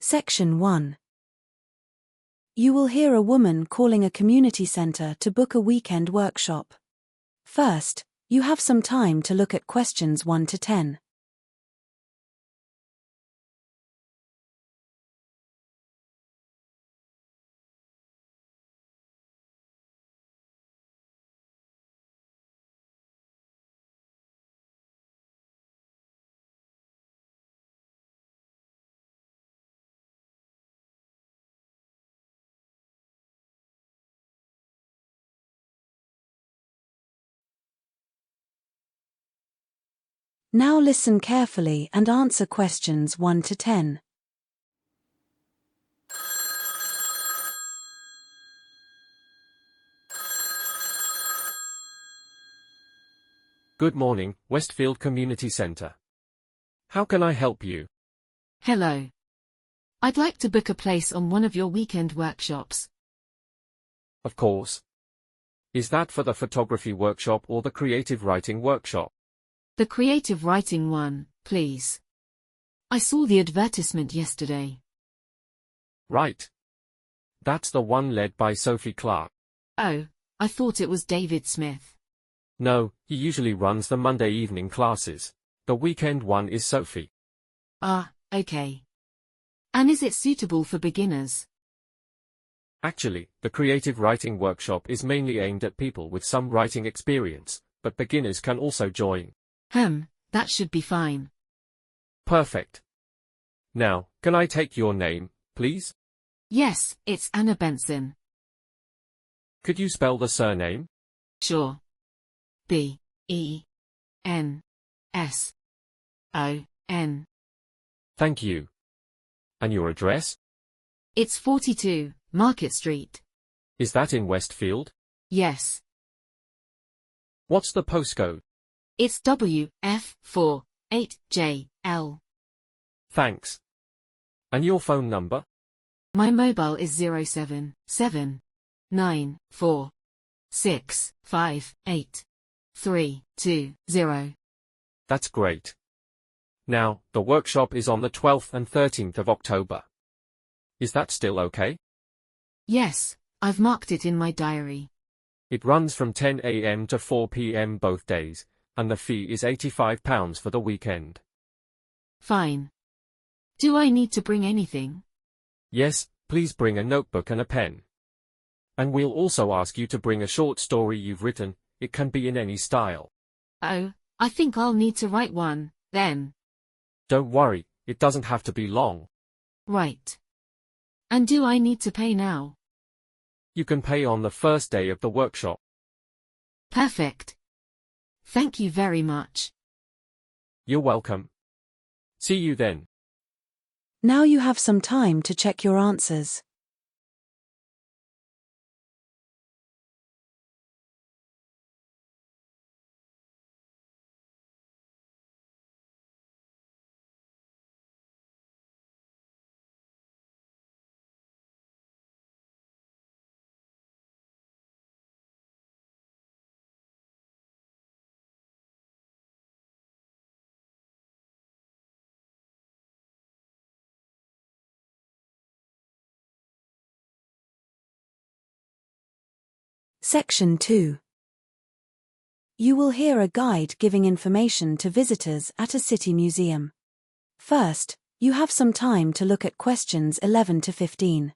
Section 1. You will hear a woman calling a community center to book a weekend workshop. First, you have some time to look at questions 1 to 10. Now listen carefully and answer questions 1 to 10. Good morning, Westfield Community Center. How can I help you? Hello. I'd like to book a place on one of your weekend workshops. Of course. Is that for the photography workshop or the creative writing workshop? The creative writing one, please. I saw the advertisement yesterday. Right. That's the one led by Sophie Clark. Oh, I thought it was David Smith. No, he usually runs the Monday evening classes. The weekend one is Sophie. Ah, okay. And is it suitable for beginners? Actually, the creative writing workshop is mainly aimed at people with some writing experience, but beginners can also join. That should be fine. Perfect. Now, can I take your name, please? Yes, it's Anna Benson. Could you spell the surname? Sure. B-E-N-S-O-N. Thank you. And your address? It's 42, Market Street. Is that in Westfield? Yes. What's the postcode? It's WF4 8JL. Thanks. And your phone number? My mobile is 07794658320. That's great. Now, the workshop is on the 12th and 13th of October. Is that still okay? Yes, I've marked it in my diary. It runs from 10 a.m. to 4 p.m. both days, and the fee is £85 for the weekend. Fine. Do I need to bring anything? Yes, please bring a notebook and a pen. And we'll also ask you to bring a short story you've written. It can be in any style. Oh, I think I'll need to write one, then. Don't worry, it doesn't have to be long. Right. And do I need to pay now? You can pay on the first day of the workshop. Perfect. Thank you very much. You're welcome. See you then. Now you have some time to check your answers. Section 2. You will hear a guide giving information to visitors at a city museum. First, you have some time to look at questions 11 to 15.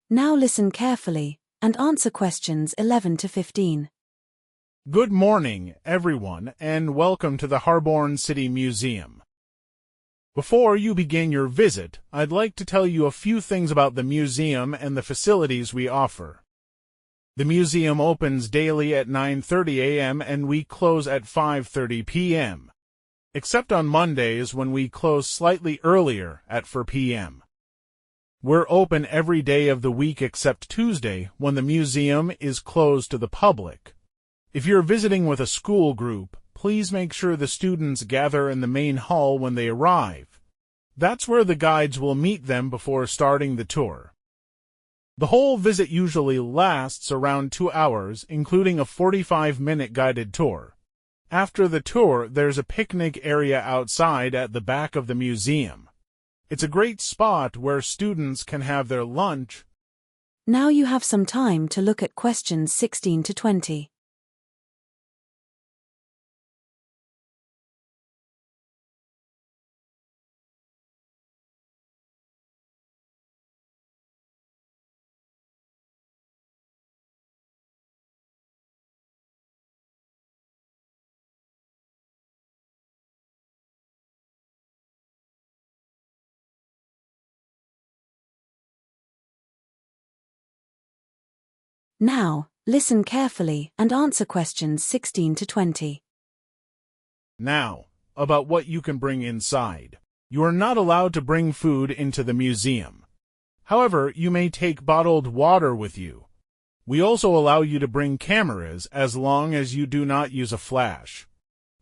Now listen carefully and answer questions 11 to 15. Good morning, everyone, and welcome to the Harborne City Museum. Before you begin your visit, I'd like to tell you a few things about the museum and the facilities we offer. The museum opens daily at 9:30 a.m. and we close at 5:30 p.m., except on Mondays when we close slightly earlier at 4 p.m. We're open every day of the week except Tuesday, when the museum is closed to the public. If you're visiting with a school group, please make sure the students gather in the main hall when they arrive. That's where the guides will meet them before starting the tour. The whole visit usually lasts around 2 hours, including a 45-minute guided tour. After the tour, there's a picnic area outside at the back of the museum. It's a great spot where students can have their lunch. Now you have some time to look at questions 16 to 20. Now, listen carefully and answer questions 16 to 20. Now, about what you can bring inside. You are not allowed to bring food into the museum. However, you may take bottled water with you. We also allow you to bring cameras as long as you do not use a flash.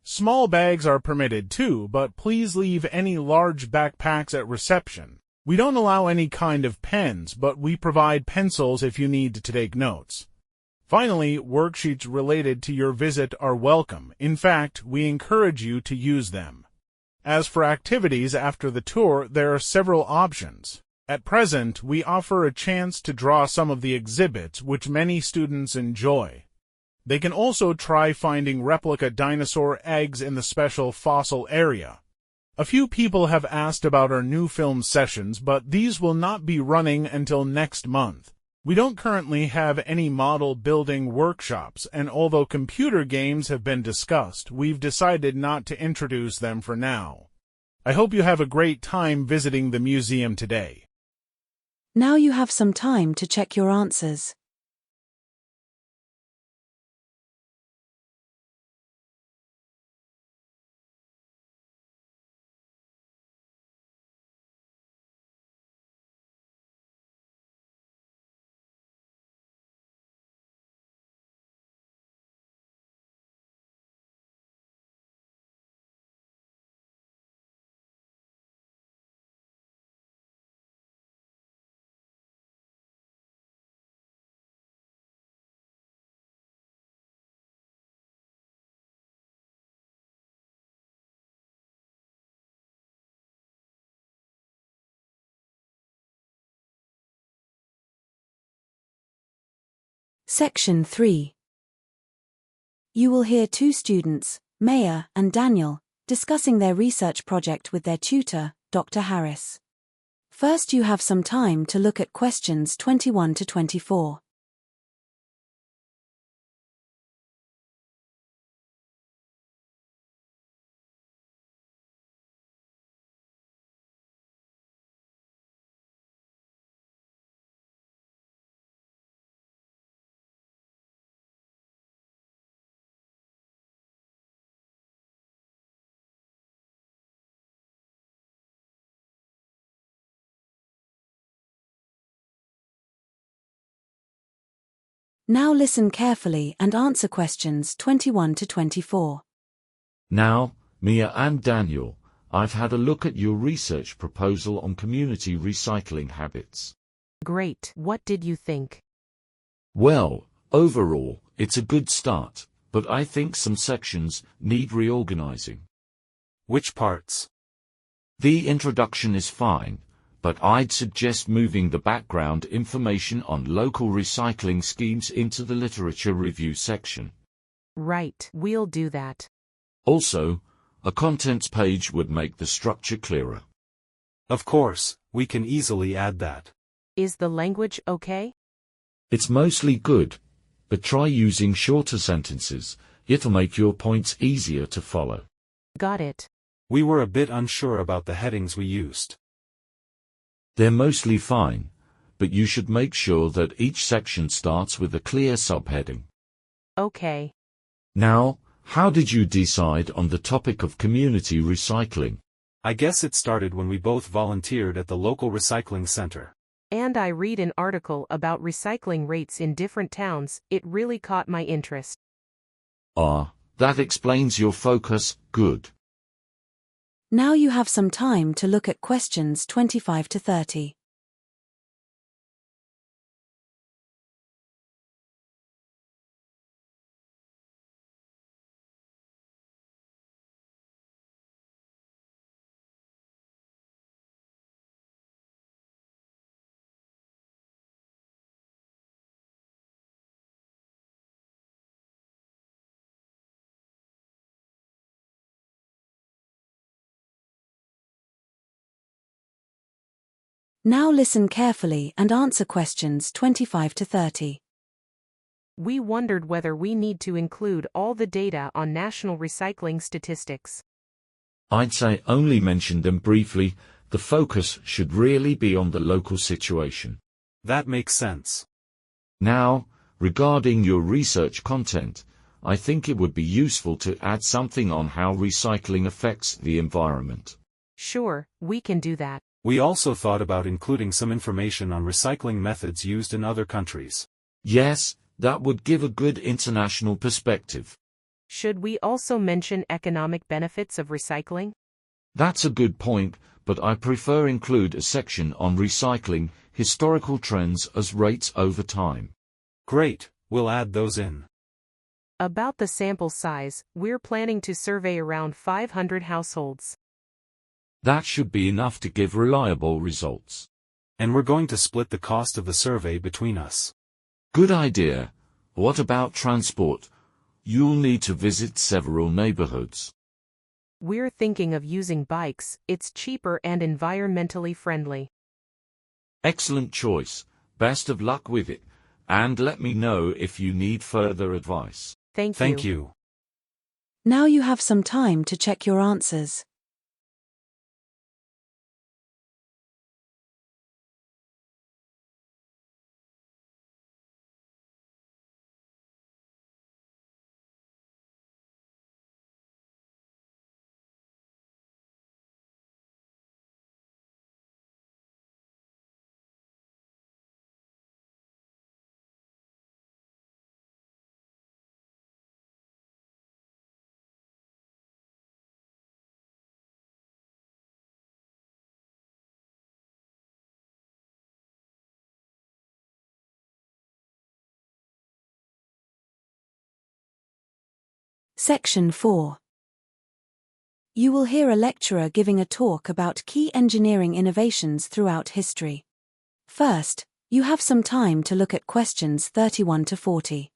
Small bags are permitted too, but please leave any large backpacks at reception. We don't allow any kind of pens, but we provide pencils if you need to take notes. Finally, worksheets related to your visit are welcome. In fact, we encourage you to use them. As for activities after the tour, there are several options. At present, we offer a chance to draw some of the exhibits, which many students enjoy. They can also try finding replica dinosaur eggs in the special fossil area. A few people have asked about our new film sessions, but these will not be running until next month. We don't currently have any model building workshops, and although computer games have been discussed, we've decided not to introduce them for now. I hope you have a great time visiting the museum today. Now you have some time to check your answers. Section 3. You will hear two students, Maya and Daniel, discussing their research project with their tutor, Dr. Harris. First, you have some time to look at questions 21 to 24. Now listen carefully and answer questions 21 to 24. Now, Mia and Daniel, I've had a look at your research proposal on community recycling habits. Great. What did you think? Well, overall, it's a good start, but I think some sections need reorganizing. Which parts? The introduction is fine, but I'd suggest moving the background information on local recycling schemes into the literature review section. Right, we'll do that. Also, a contents page would make the structure clearer. Of course, we can easily add that. Is the language okay? It's mostly good, but try using shorter sentences. It'll make your points easier to follow. Got it. We were a bit unsure about the headings we used. They're mostly fine, but you should make sure that each section starts with a clear subheading. Okay. Now, how did you decide on the topic of community recycling? I guess it started when we both volunteered at the local recycling center. And I read an article about recycling rates in different towns. It really caught my interest. Ah, that explains your focus. Good. Now you have some time to look at questions 25 to 30. Now listen carefully and answer questions 25 to 30. We wondered whether we need to include all the data on national recycling statistics. I'd say only mention them briefly. The focus should really be on the local situation. That makes sense. Now, regarding your research content, I think it would be useful to add something on how recycling affects the environment. Sure, we can do that. We also thought about including some information on recycling methods used in other countries. Yes, that would give a good international perspective. Should we also mention economic benefits of recycling? That's a good point, but I prefer include a section on recycling, historical trends as rates over time. Great, we'll add those in. About the sample size, we're planning to survey around 500 households. That should be enough to give reliable results. And we're going to split the cost of the survey between us. Good idea. What about transport? You'll need to visit several neighborhoods. We're thinking of using bikes. It's cheaper and environmentally friendly. Excellent choice. Best of luck with it. And let me know if you need further advice. Thank you. Now you have some time to check your answers. Section 4. You will hear a lecturer giving a talk about key engineering innovations throughout history. First, you have some time to look at questions 31 to 40.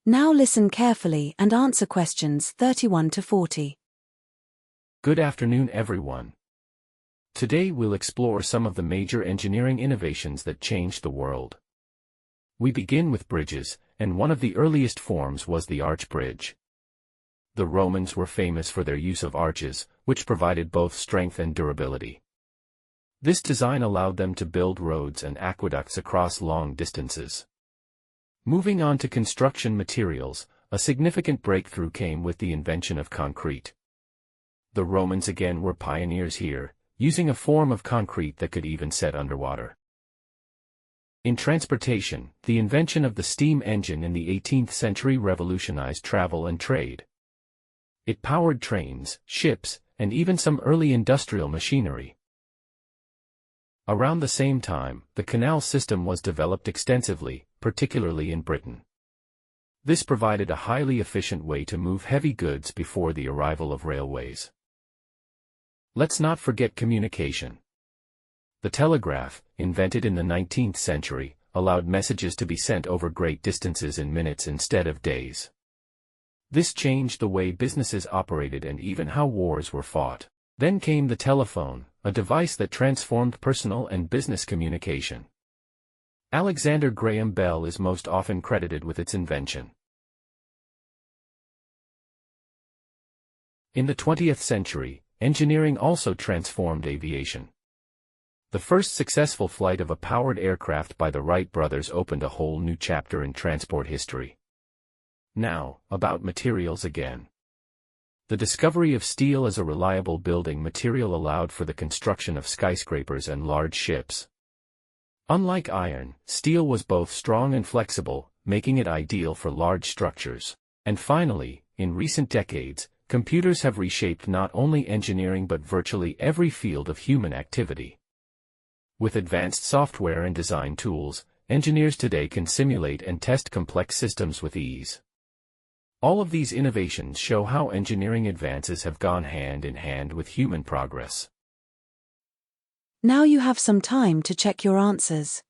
Now listen carefully and answer questions 31 to 40. Good afternoon, everyone. Today we'll explore some of the major engineering innovations that changed the world. We begin with bridges, and one of the earliest forms was the arch bridge. The Romans were famous for their use of arches, which provided both strength and durability. This design allowed them to build roads and aqueducts across long distances. Moving on to construction materials, a significant breakthrough came with the invention of concrete. The Romans again were pioneers here, using a form of concrete that could even set underwater. In transportation, the invention of the steam engine in the 18th century revolutionized travel and trade. It powered trains, ships, and even some early industrial machinery. Around the same time, the canal system was developed extensively, particularly in Britain. This provided a highly efficient way to move heavy goods before the arrival of railways. Let's not forget communication. The telegraph, invented in the 19th century, allowed messages to be sent over great distances in minutes instead of days. This changed the way businesses operated and even how wars were fought. Then came the telephone, a device that transformed personal and business communication. Alexander Graham Bell is most often credited with its invention. In the 20th century, engineering also transformed aviation. The first successful flight of a powered aircraft by the Wright brothers opened a whole new chapter in transport history. Now, about materials again. The discovery of steel as a reliable building material allowed for the construction of skyscrapers and large ships. Unlike iron, steel was both strong and flexible, making it ideal for large structures. And finally, in recent decades, computers have reshaped not only engineering but virtually every field of human activity. With advanced software and design tools, engineers today can simulate and test complex systems with ease. All of these innovations show how engineering advances have gone hand in hand with human progress. Now you have some time to check your answers.